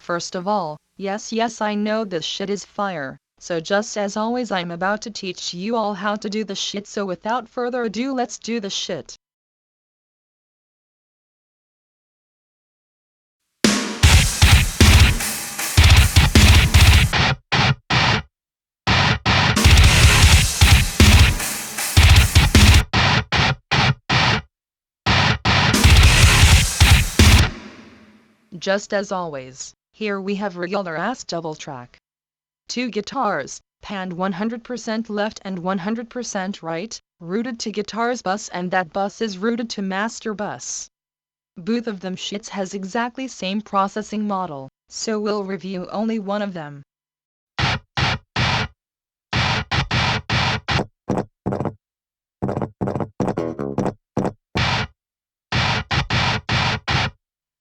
First of all, yes I know this shit is fire, so just as always I'm about to teach you all how to do the shit, so without further ado let's do the shit. Just as always, here we have regular ass double track. 2 guitars, panned 100% left and 100% right, routed to guitars bus, and that bus is routed to master bus. Both of them shits has exactly same processing model, so we'll review only one of them.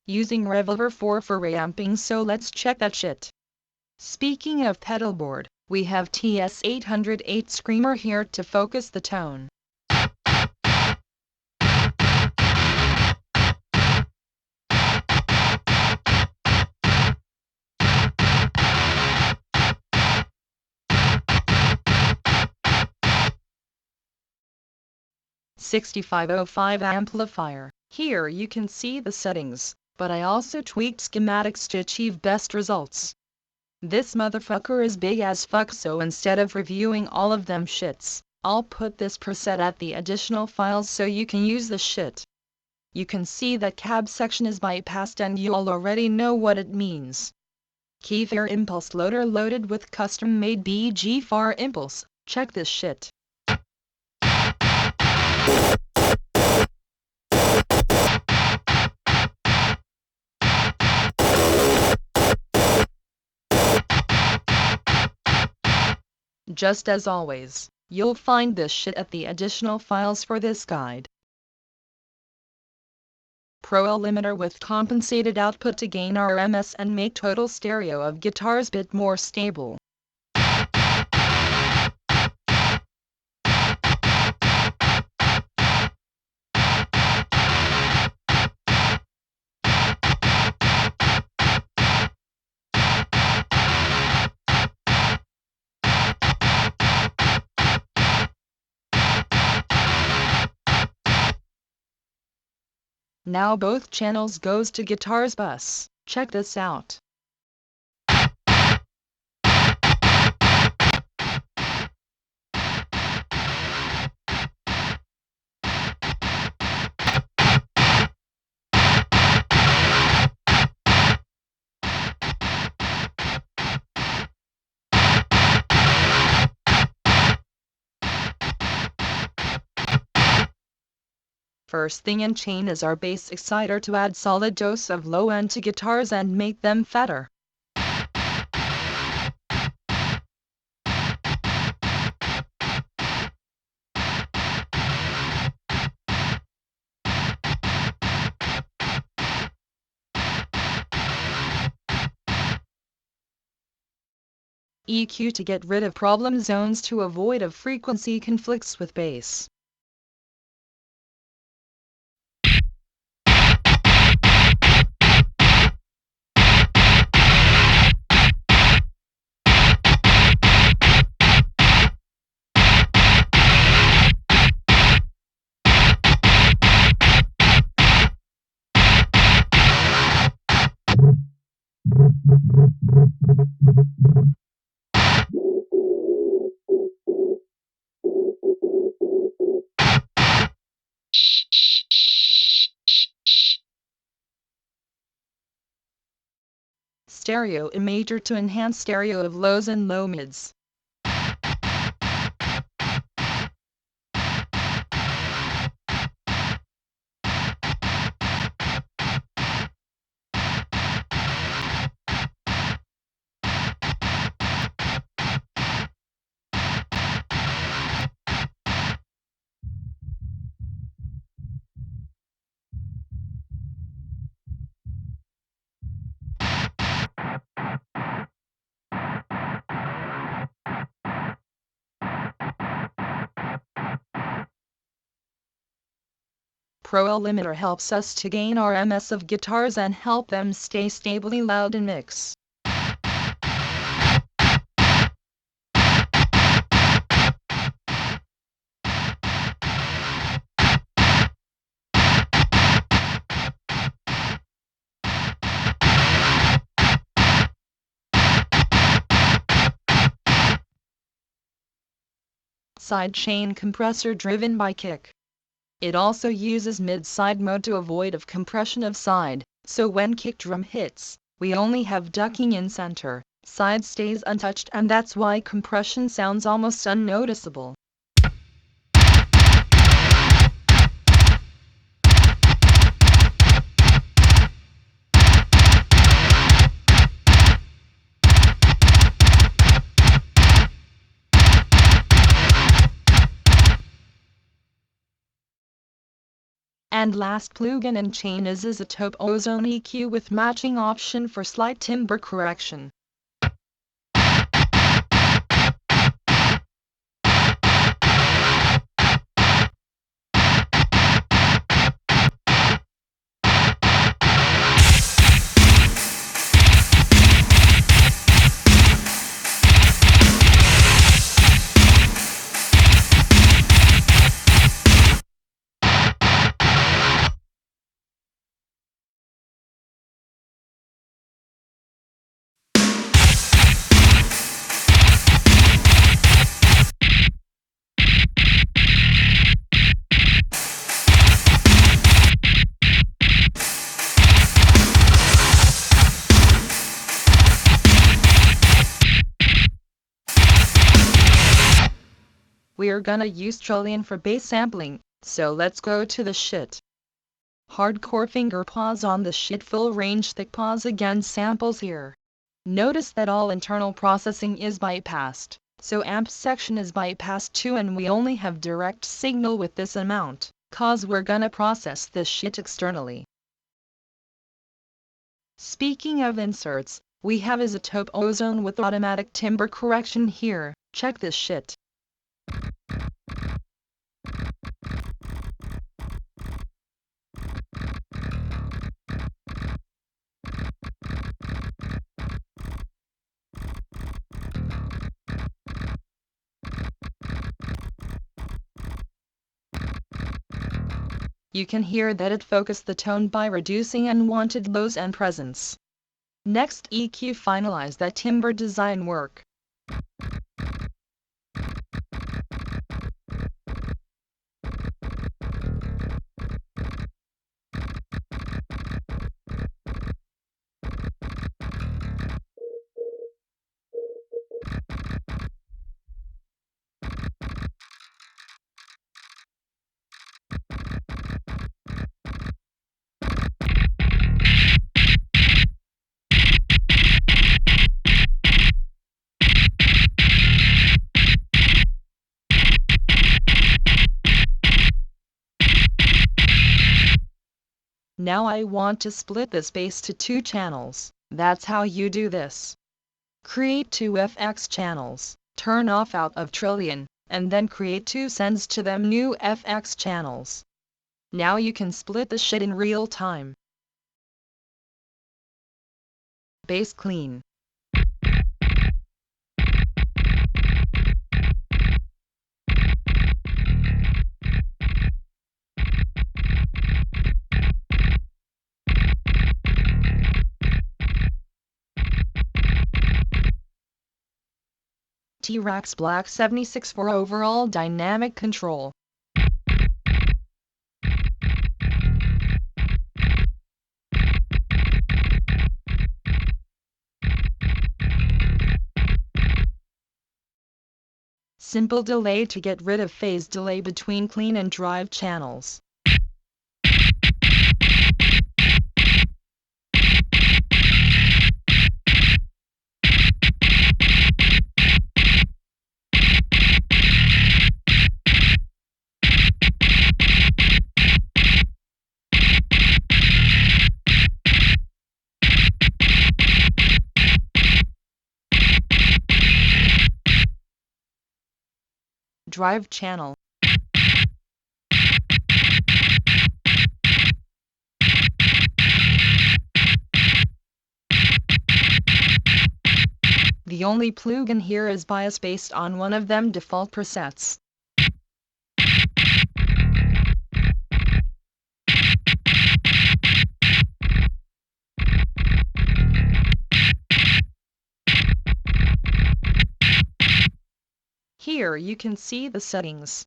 Using Reverb 4 for reamping, so let's check that shit. Speaking of pedal board, we have TS808 Screamer here to focus the tone. '6505 amplifier. Here you can see the settings, but I also tweaked schematics to achieve best results. This motherfucker is big as fuck, so instead of reviewing all of them shits, I'll put this preset at the additional files so you can use the shit. You can see that cab section is bypassed and you all already know what it means. Keyfair impulse loader loaded with custom made BG far impulse. Check this shit. Just as always, you'll find this shit at the additional files for this guide. Pro limiter with compensated output to gain RMS and make total stereo of guitars bit more stable. Now both channels goes to guitars bus. Check this out. First thing in chain is our bass exciter to add solid dose of low end to guitars and make them fatter. EQ to get rid of problem zones to avoid of frequency conflicts with bass. Stereo imager to enhance stereo of lows and low mids. Pro limiter helps us to gain RMS of guitars and help them stay stably loud in mix. sidechain compressor driven by kick. It also uses mid-side mode to avoid of compression of side, so when kick drum hits, we only have ducking in center, side stays untouched, and that's why compression sounds almost unnoticeable. And last plugin in chain is Isotope Ozone EQ with matching option for slight timbre correction. We're gonna use Trillion for bass sampling, so let's go to the shit. Hardcore finger pause on the shit, full range thick pause again, samples here. Notice that all internal processing is bypassed, so amp section is bypassed too, and we only have direct signal with this amount, cause we're gonna process this shit externally. Speaking of inserts, we have Isotope Ozone with automatic timbre correction here, check this shit. You can hear that it focused the tone by reducing unwanted lows and presence. Next, EQ finalize that timbre design work. Now I want to split this bass to 2 channels. That's how you do this. Create 2 FX channels, turn off out of Trillion, and then create 2 sends to them new FX channels. Now you can split the shit in real time. Bass clean. T-Rax Black 76 for overall dynamic control. Simple delay to get rid of phase delay between clean and drive channels. Drive channel. The only plugin here is bias based on one of them default presets. Here Here you can see the settings.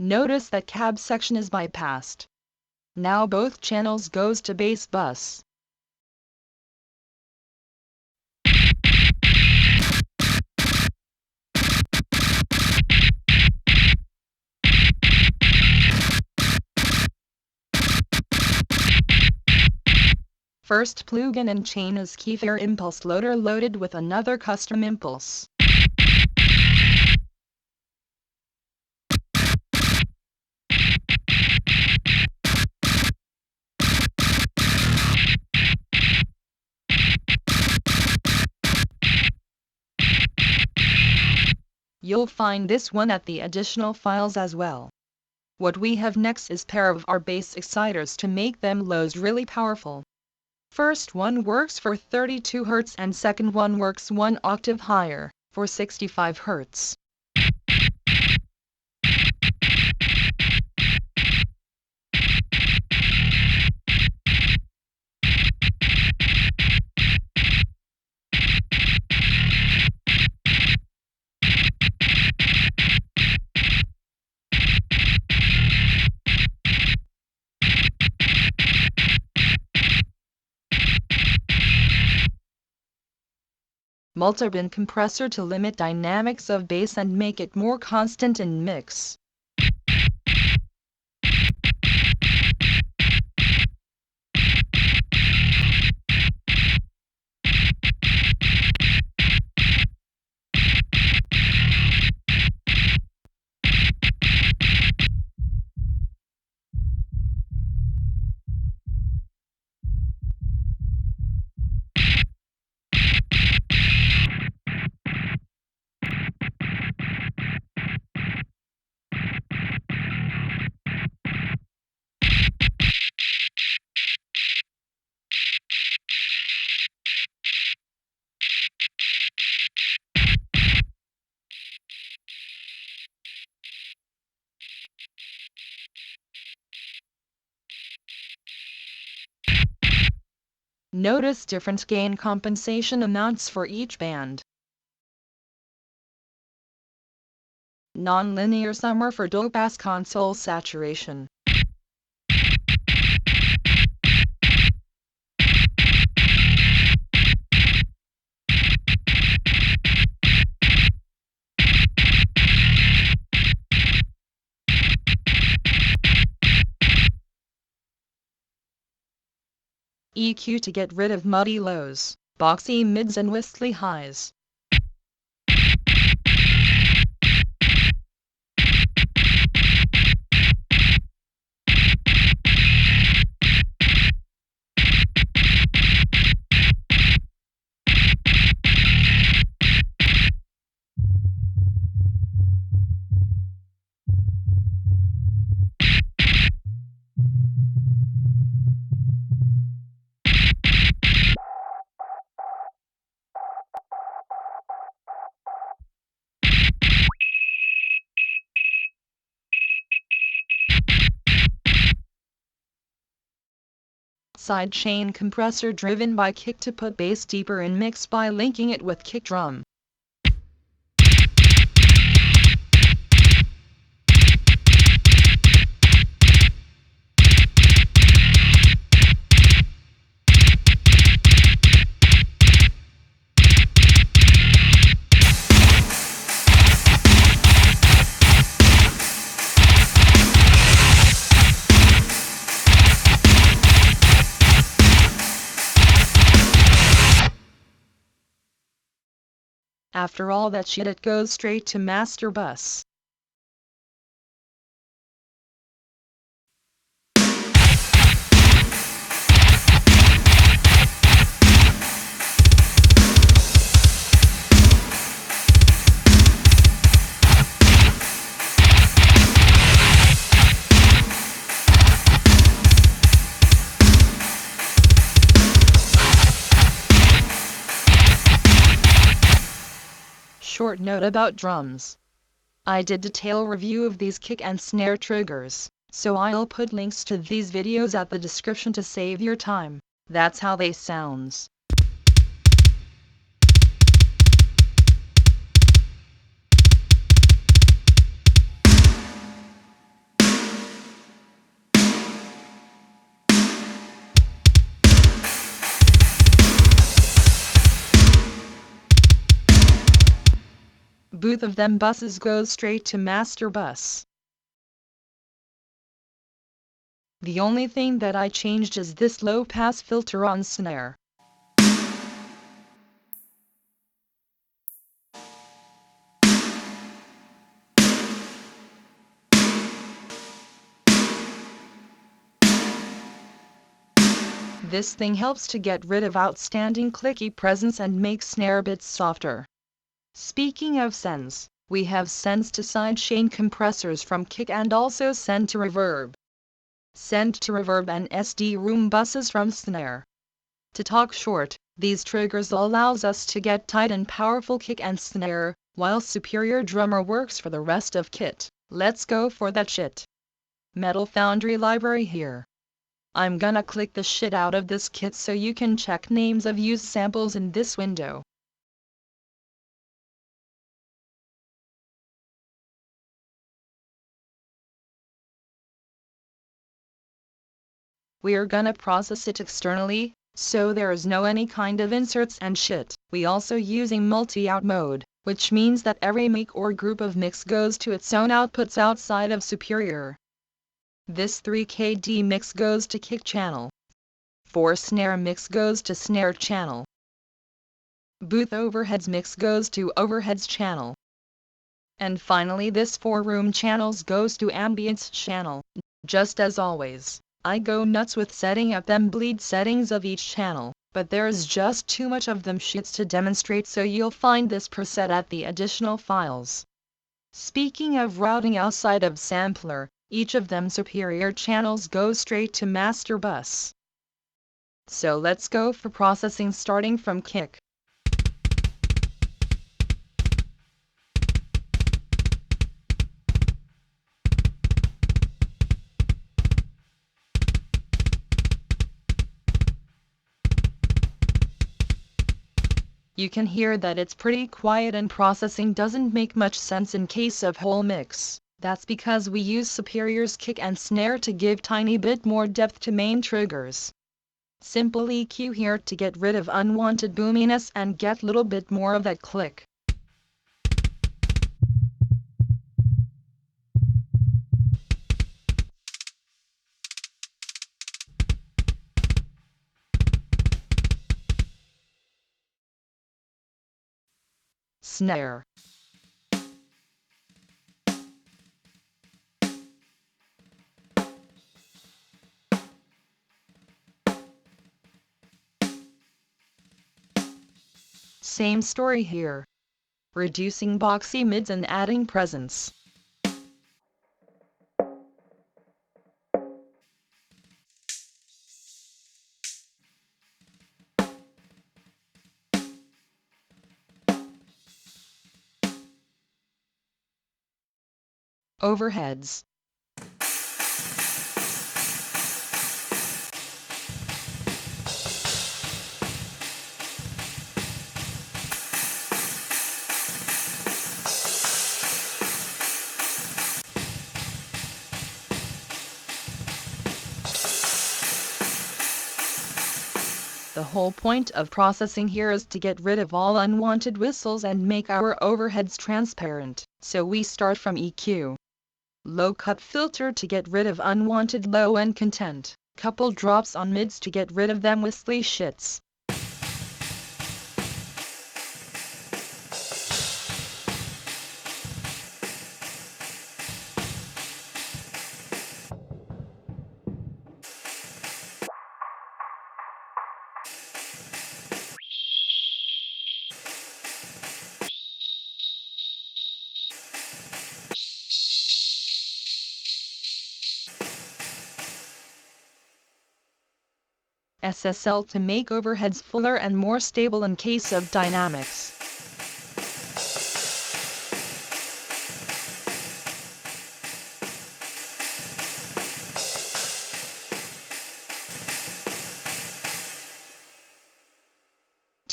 Notice that cab section is bypassed. Now both channels goes to bass bus. First plugin and chain is Keyfare Impulse Loader loaded with another custom impulse. You'll find this one at the additional files as well. What we have next is pair of our bass exciters to make them lows really powerful. First one works for 32 Hz and second one works 1 octave higher, for 65 Hz. Multiband compressor to limit dynamics of bass and make it more constant in mix. Notice different gain compensation amounts for each band. Non-linear summer for dual bass console saturation. EQ to get rid of muddy lows, boxy mids and whistly highs. Sidechain compressor driven by kick to put bass deeper in mix by linking it with kick drum. After all that shit, it goes straight to master bus. Short note about drums. I did detail review of these kick and snare triggers, so I'll put links to these videos at the description to save your time. That's how they sounds. Both of them buses goes straight to master bus. The only thing that I changed is this low pass filter on snare. This thing helps to get rid of outstanding clicky presence and makes snare bits softer. Speaking of sends, we have sends to sidechain compressors from kick and also send to reverb. Send to reverb and SD room buses from snare. To talk short, these triggers allows us to get tight and powerful kick and snare, while superior drummer works for the rest of kit. Let's go for that shit. Metal Foundry library here. I'm gonna click the shit out of this kit so you can check names of used samples in this window. We are gonna process it externally, so there is no any kind of inserts and shit. We also using multi-out mode, which means that every mic or group of mix goes to its own outputs outside of superior. This 3KD mix goes to kick channel. 4 snare mix goes to snare channel. Booth overheads mix goes to overheads channel. And finally this 4 room channels goes to ambience channel. Just as always, I go nuts with setting up them bleed settings of each channel, but there's just too much of them shits to demonstrate, so you'll find this preset at the additional files. Speaking of routing outside of sampler, each of them superior channels go straight to master bus. So let's go for processing starting from kick. You can hear that it's pretty quiet and processing doesn't make much sense in case of whole mix. That's because we use superior's kick and snare to give tiny bit more depth to main triggers. Simple EQ here to get rid of unwanted boominess and get little bit more of that click. Snare. Same story here. Reducing boxy mids and adding presence. Overheads. The whole point of processing here is to get rid of all unwanted whistles and make our overheads transparent, so we start from EQ. Low cut filter to get rid of unwanted low end content, couple drops on mids to get rid of them whistly shits. SSL to make overheads fuller and more stable in case of dynamics.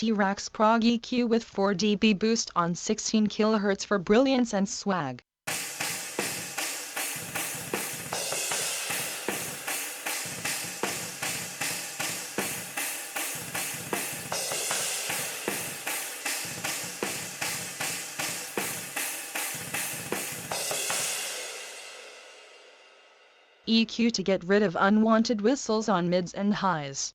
T-Rex Prog EQ with 4 dB boost on 16 kHz for brilliance and swag. EQ to get rid of unwanted whistles on mids and highs.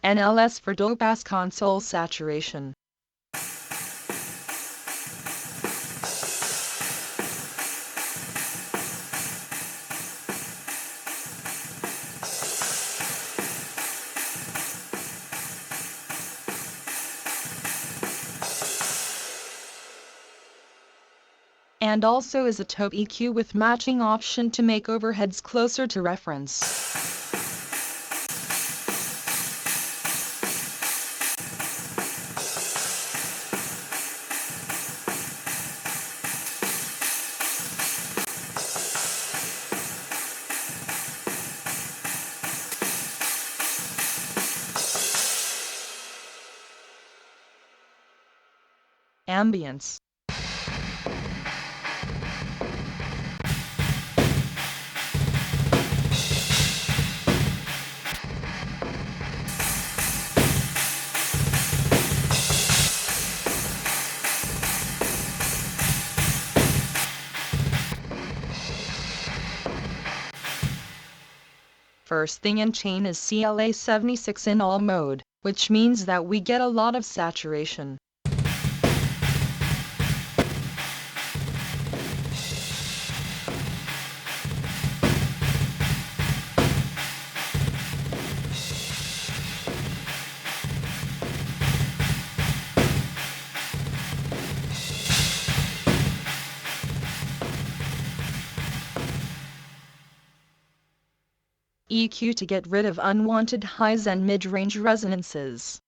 NLS for dope-ass console saturation. And also is a taupe EQ with matching option to make overheads closer to reference. Ambience. First thing in chain is CLA 76 in all mode, which means that we get a lot of saturation. EQ to get rid of unwanted highs and mid-range resonances.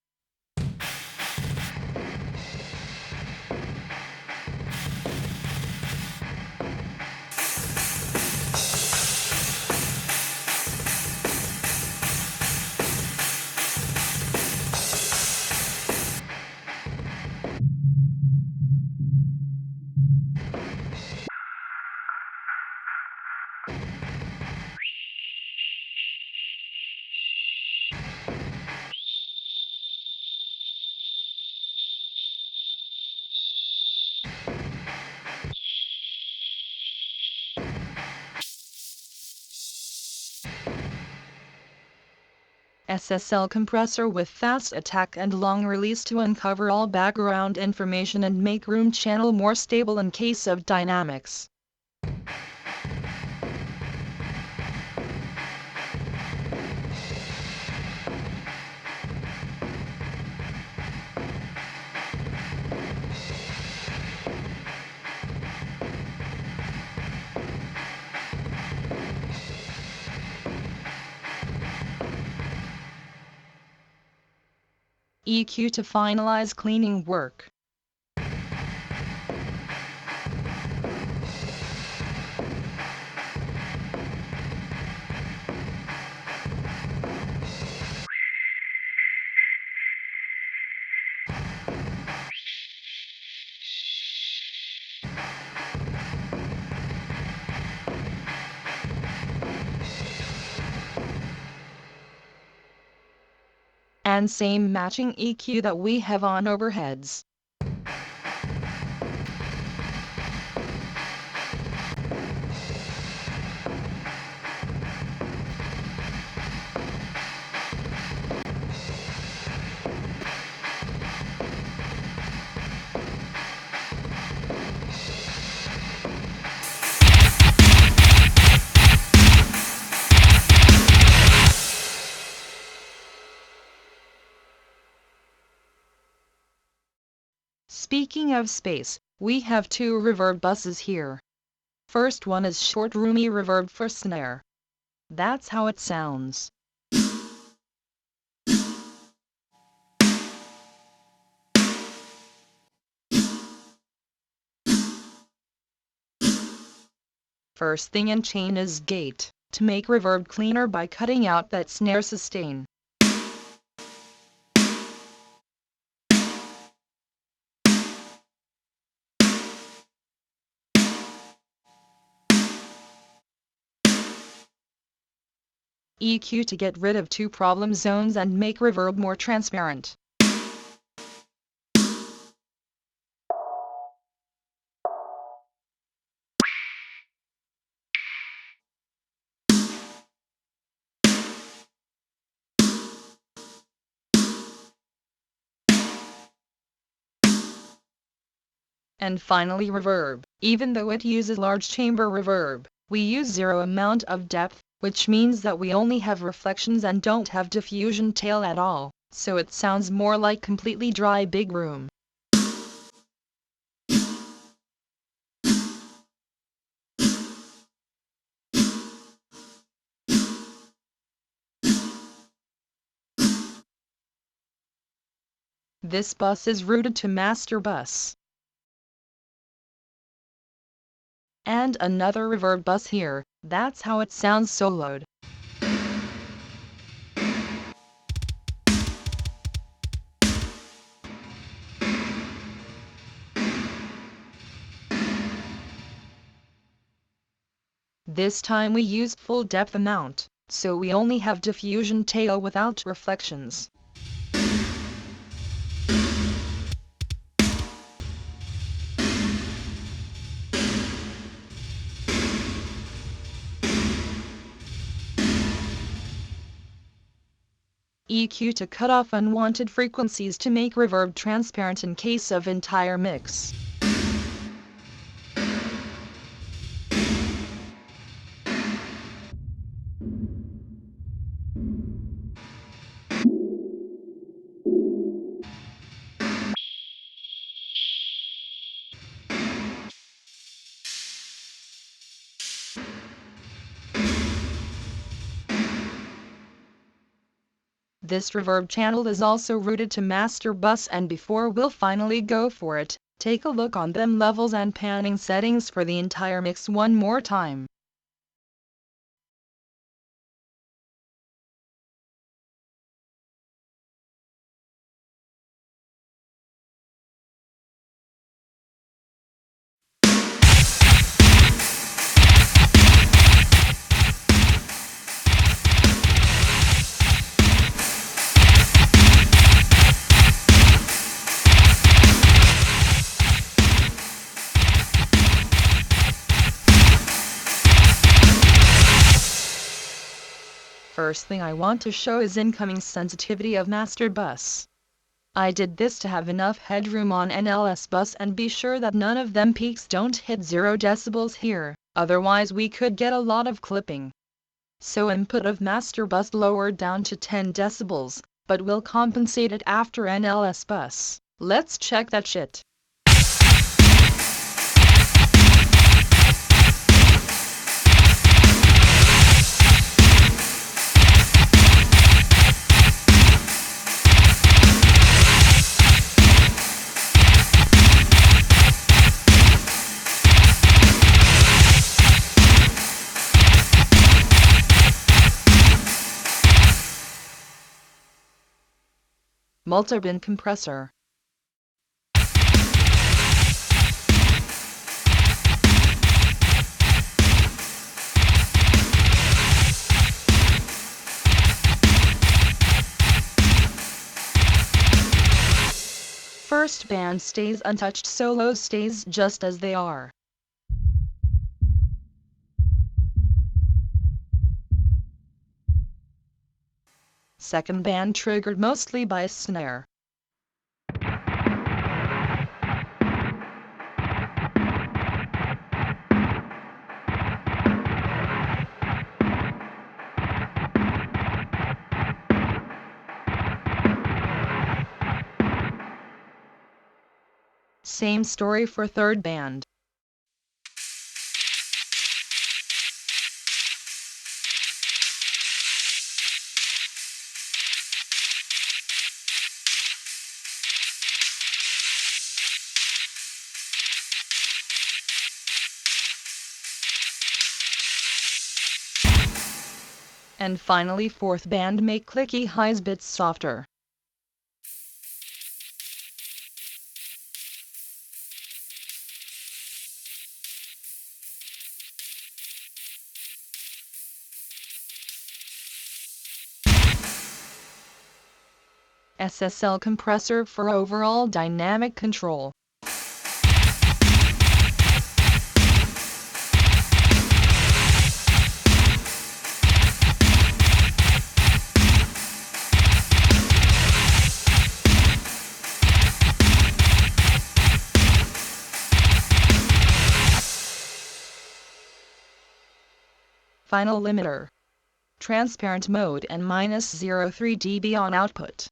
SSL compressor with fast attack and long release to uncover all background information and make room channel more stable in case of dynamics. EQ to finalize cleaning work. And same matching EQ that we have on overheads. Speaking of space, we have two reverb buses here. First one is short roomy reverb for snare. That's how it sounds. First thing in chain is gate, to make reverb cleaner by cutting out that snare sustain. EQ to get rid of two problem zones and make reverb more transparent. And finally reverb. Even though it uses large chamber reverb, we use zero amount of depth, which means that we only have reflections and don't have diffusion tail at all, so it sounds more like completely dry big room. This bus is routed to master bus. And another reverb bus here, that's how it sounds soloed. This time we used full depth amount, so we only have diffusion tail without reflections. EQ to cut off unwanted frequencies to make reverb transparent in case of entire mix. This reverb channel is also routed to master bus, and before we'll finally go for it, take a look on them levels and panning settings for the entire mix one more time. First thing I want to show is incoming sensitivity of master bus. I did this to have enough headroom on NLS bus and be sure that none of them peaks don't hit 0 decibels here, otherwise we could get a lot of clipping. So input of master bus lowered down to 10 decibels, but we'll compensate it after NLS bus. Let's check that shit. Multi-bin compressor. First band stays untouched, solos stays just as they are. Second band triggered mostly by a snare. Same story for third band. And finally fourth band, make clicky highs bits softer. SSL compressor for overall dynamic control. Final limiter. Transparent mode and -0.3 dB on output.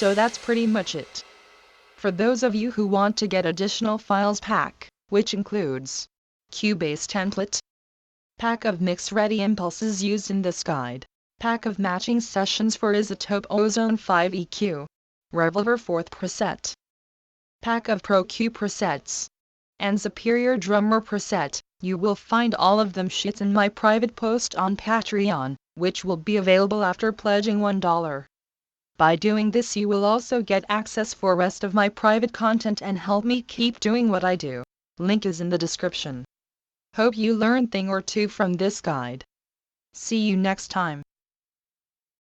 So that's pretty much it. For those of you who want to get additional files pack, which includes Cubase template, pack of mix-ready impulses used in this guide, pack of matching sessions for Isotope Ozone 5 EQ, Revolver 4th preset, pack of Pro Q presets, and Superior Drummer preset, you will find all of them shits in my private post on Patreon, which will be available after pledging $1. By doing this you will also get access for rest of my private content and help me keep doing what I do. Link is in the description. Hope you learned thing or two from this guide. See you next time.